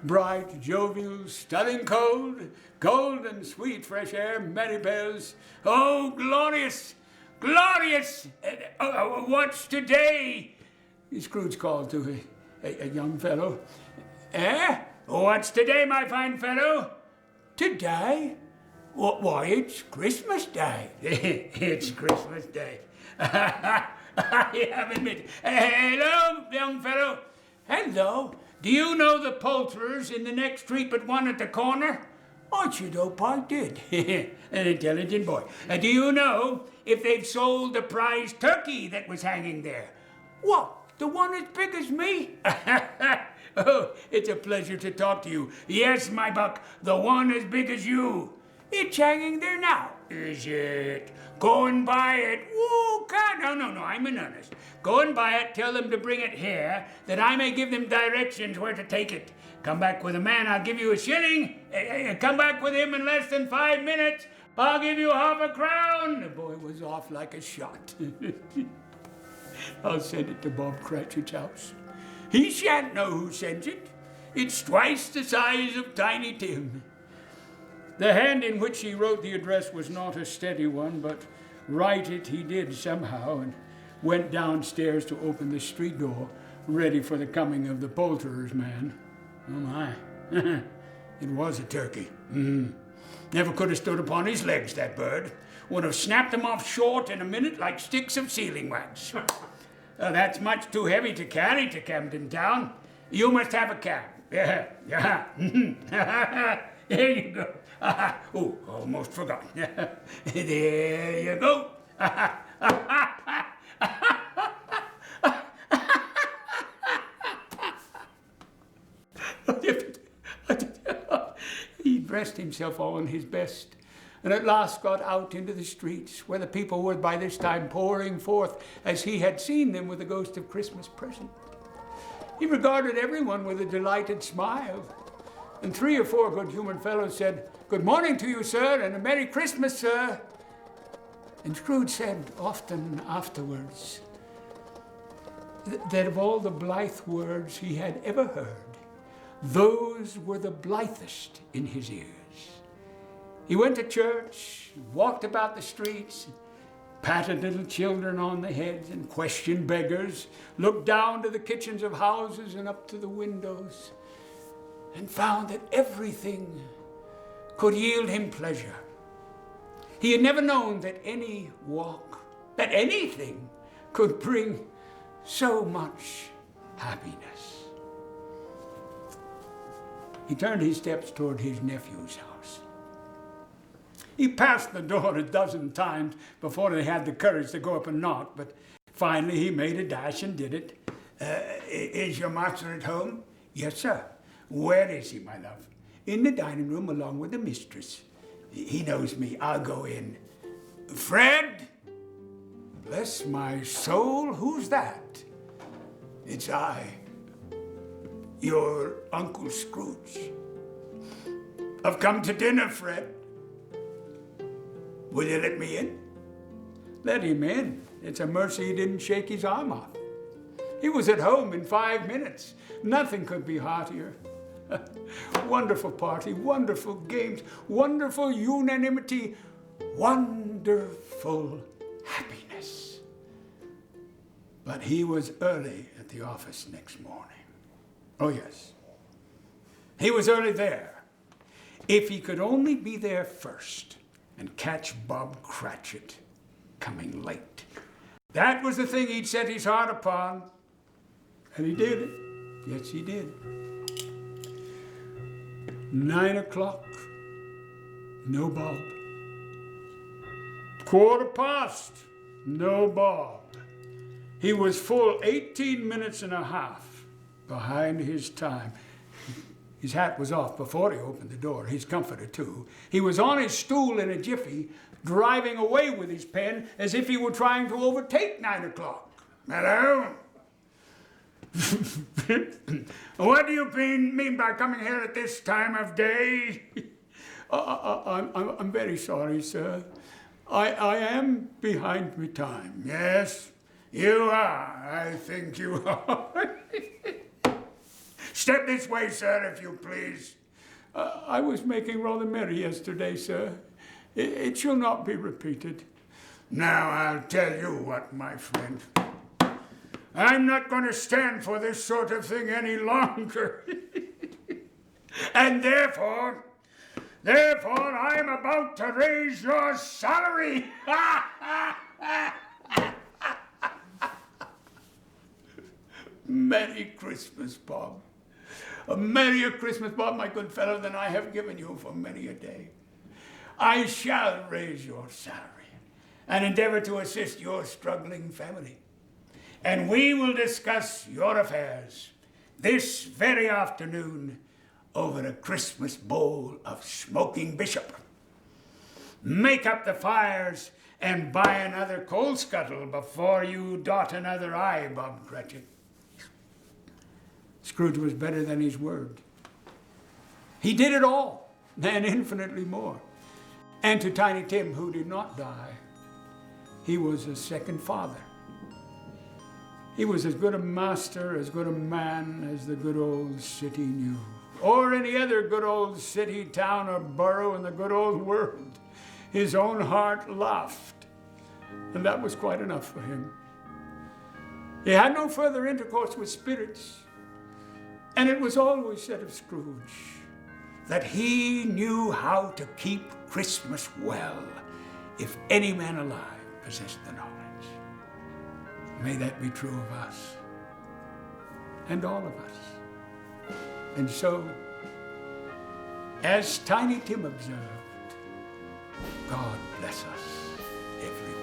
bright, jovial, stunning cold, cold and sweet fresh air, merry bells. Oh, glorious, glorious! What's today? Scrooge called to a young fellow. What's today, my fine fellow? Today? Why, it's Christmas Day. It's Christmas Day. I have admitted. Hello, young fellow. Hello. Do you know the poulterers in the next street but one at the corner? I should hope I did. An intelligent boy. Do you know if they've sold the prize turkey that was hanging there? What? The one as big as me? Oh, it's a pleasure to talk to you. Yes, my buck, the one as big as you. It's hanging there now. Is it? Go and buy it. Oh, God, no, I'm in earnest. Go and buy it, tell them to bring it here, that I may give them directions where to take it. Come back with a man, I'll give you a shilling. Come back with him in less than 5 minutes, I'll give you half a crown. The boy was off like a shot. I'll send it to Bob Cratchit's house. He shan't know who sends it. It's twice the size of Tiny Tim. The hand in which he wrote the address was not a steady one, but write it he did somehow, and went downstairs to open the street door, ready for the coming of the poulterer's man. Oh, my. It was a turkey. Never could have stood upon his legs, that bird. Would have snapped them off short in a minute like sticks of sealing wax. That's much too heavy to carry to Camden Town. You must have a cab. Yeah. There you go. Oh, almost forgot. There you go. He dressed himself all in his best, and at last got out into the streets, where the people were by this time pouring forth as he had seen them with the ghost of Christmas present. He regarded everyone with a delighted smile, and 3 or 4 good-humored fellows said, "Good morning to you, sir, and a Merry Christmas, sir." And Scrooge said often afterwards that of all the blithe words he had ever heard, those were the blithest in his ears. He went to church, walked about the streets, patted little children on the heads and questioned beggars, looked down to the kitchens of houses and up to the windows, and found that everything could yield him pleasure. He had never known that any walk, that anything could bring so much happiness. He turned his steps toward his nephew's house. He passed the door a dozen times before they had the courage to go up and knock, but finally he made a dash and did it. Is your master at home? Yes, sir. Where is he, my love? In the dining room along with the mistress. He knows me. I'll go in. Fred? Bless my soul, who's that? It's I, your Uncle Scrooge. I've come to dinner, Fred. Will you let me in? Let him in. It's a mercy he didn't shake his arm off. He was at home in 5 minutes. Nothing could be heartier. Wonderful party, wonderful games, wonderful unanimity, wonderful happiness. But he was early at the office next morning. Oh, yes. He was early there. If he could only be there first and catch Bob Cratchit coming late. That was the thing he'd set his heart upon. And he did it. Yes, he did. 9 o'clock. No Bob. 1:15. No Bob. He was full 18 minutes and a half behind his time. His hat was off before he opened the door, his comforter too. He was on his stool in a jiffy, driving away with his pen as if he were trying to overtake 9 o'clock. Hello? What do you mean by coming here at this time of day? I'm very sorry, sir. I am behind my time. Yes, you are. I think you are. Step this way, sir, if you please. I was making rather merry yesterday, sir. It shall not be repeated. Now, I'll tell you what, my friend. I'm not going to stand for this sort of thing any longer. And therefore, I'm about to raise your salary. Merry Christmas, Bob. A merrier Christmas, Bob, my good fellow, than I have given you for many a day. I shall raise your salary and endeavor to assist your struggling family. And we will discuss your affairs this very afternoon over a Christmas bowl of smoking bishop. Make up the fires and buy another coal scuttle before you dot another I, Bob Cratchit. Scrooge was better than his word. He did it all, and infinitely more. And to Tiny Tim, who did not die, he was a second father. He was as good a master, as good a man as the good old city knew, or any other good old city, town, or borough in the good old world. His own heart laughed, and that was quite enough for him. He had no further intercourse with spirits, and it was always said of Scrooge that he knew how to keep Christmas well, if any man alive possessed the knowledge. May that be true of us, and all of us. And so, as Tiny Tim observed, God bless us, everyone.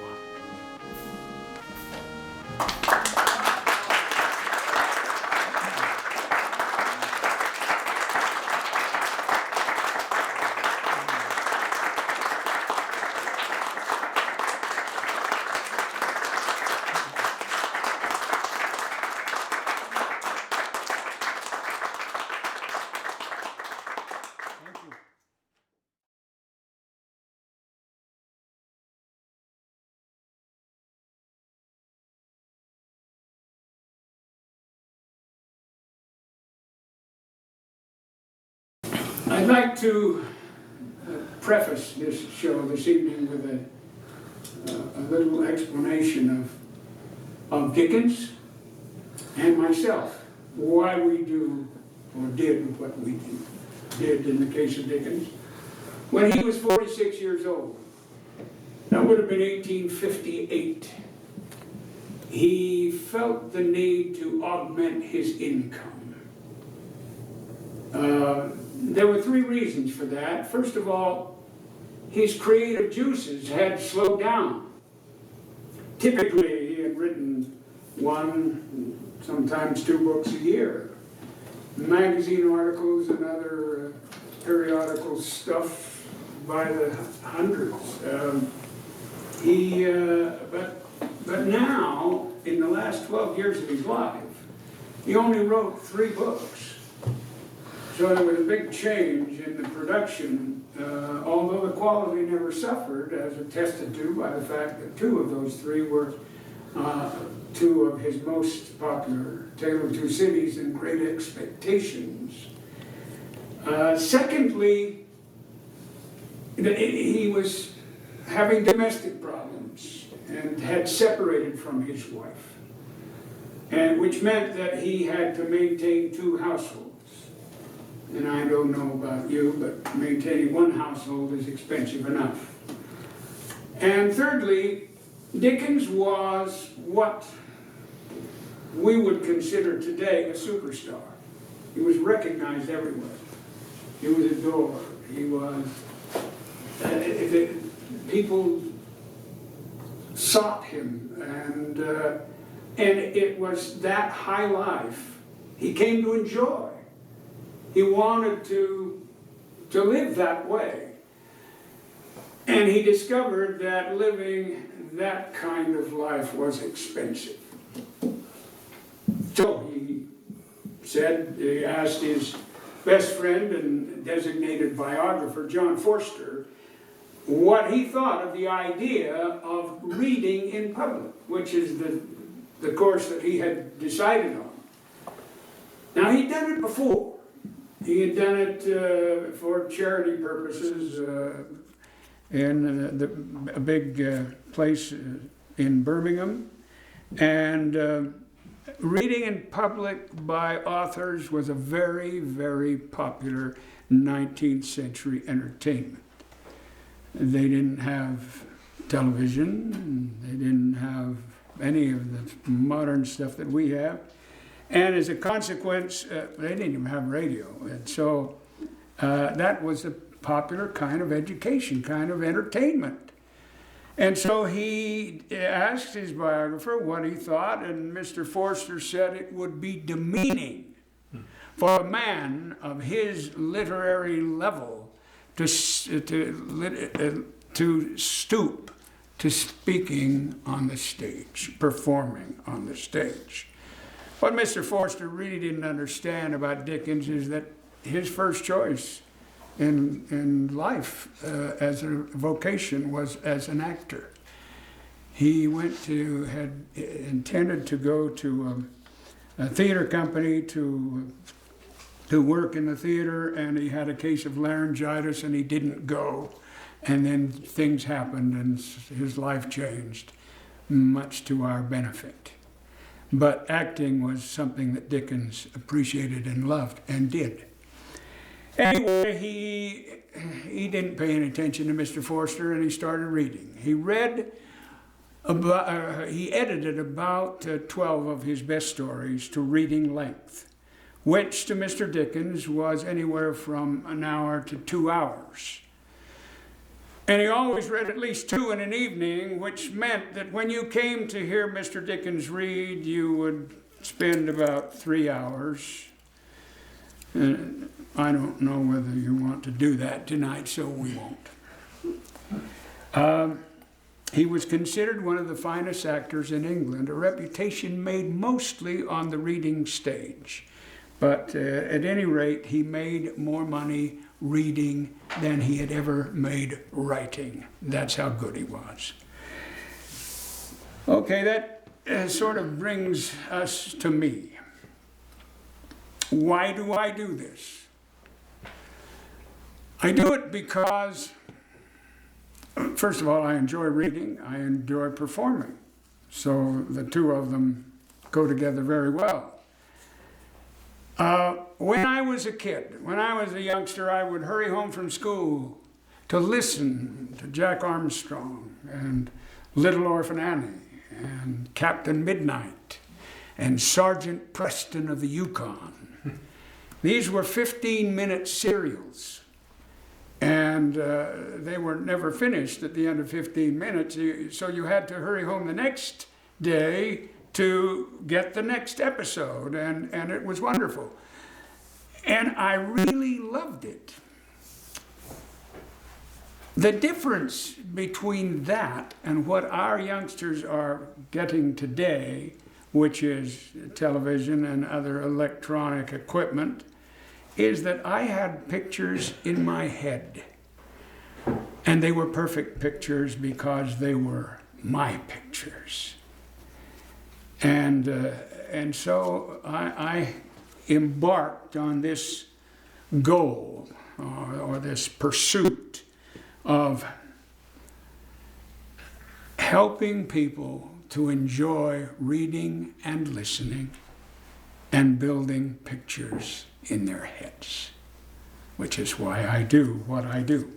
I'd like to preface this show this evening with a little explanation of Dickens and myself, why we do or did what we did in the case of Dickens. When he was 46 years old, that would have been 1858, he felt the need to augment his income. There were three reasons for that. First of all, his creative juices had slowed down. Typically, he had written one, sometimes two books a year. Magazine articles and other periodical stuff by the hundreds. But now, in the last 12 years of his life, he only wrote 3 books. So there was a big change in the production, although the quality never suffered, as attested to by the fact that 2 of those 3 were 2 of his most popular, Tale of Two Cities and Great Expectations. Secondly, he was having domestic problems and had separated from his wife, and which meant that he had to maintain 2 households. And I don't know about you, but maintaining 1 household is expensive enough. And thirdly, Dickens was what we would consider today a superstar. He was recognized everywhere. He was adored. He was, people sought him, and it was that high life he came to enjoy. He wanted to live that way. And he discovered that living that kind of life was expensive. So he asked his best friend and designated biographer, John Forster, what he thought of the idea of reading in public, which is the course that he had decided on. Now, he'd done it before. He had done it for charity purposes in a big place in Birmingham. And reading in public by authors was a very, very popular 19th century entertainment. They didn't have television, they didn't have any of the modern stuff that we have. And as a consequence, they didn't even have radio. And so that was a popular kind of education, kind of entertainment. And so he asked his biographer what he thought, and Mr. Forster said it would be demeaning for a man of his literary level to stoop to speaking on the stage, performing on the stage. What Mr. Forster really didn't understand about Dickens is that his first choice in life as a vocation was as an actor. He had intended to go to a theater company to work in the theater, and he had a case of laryngitis and he didn't go. And then things happened and his life changed, much to our benefit. But acting was something that Dickens appreciated and loved and did. Anyway, he didn't pay any attention to Mr. Forster, and he started reading. He edited about 12 of his best stories to reading length, which to Mr. Dickens was anywhere from an hour to 2 hours. And he always read at least 2 in an evening, which meant that when you came to hear Mr. Dickens read, you would spend about 3 hours. And I don't know whether you want to do that tonight, so we won't. He was considered one of the finest actors in England, a reputation made mostly on the reading stage. But at any rate, he made more money reading than he had ever made writing. That's how good he was. Okay, that sort of brings us to me. Why do I do this? I do it because, first of all, I enjoy reading, I enjoy performing. So the two of them go together very well. When I was a kid, when I was a youngster, I would hurry home from school to listen to Jack Armstrong and Little Orphan Annie and Captain Midnight and Sergeant Preston of the Yukon. These were 15-minute serials, and they were never finished at the end of 15 minutes, so you had to hurry home the next day to get the next episode, and it was wonderful. And I really loved it. The difference between that and what our youngsters are getting today, which is television and other electronic equipment, is that I had pictures in my head. And they were perfect pictures because they were my pictures. And so I embarked on this goal or this pursuit of helping people to enjoy reading and listening and building pictures in their heads, which is why I do what I do.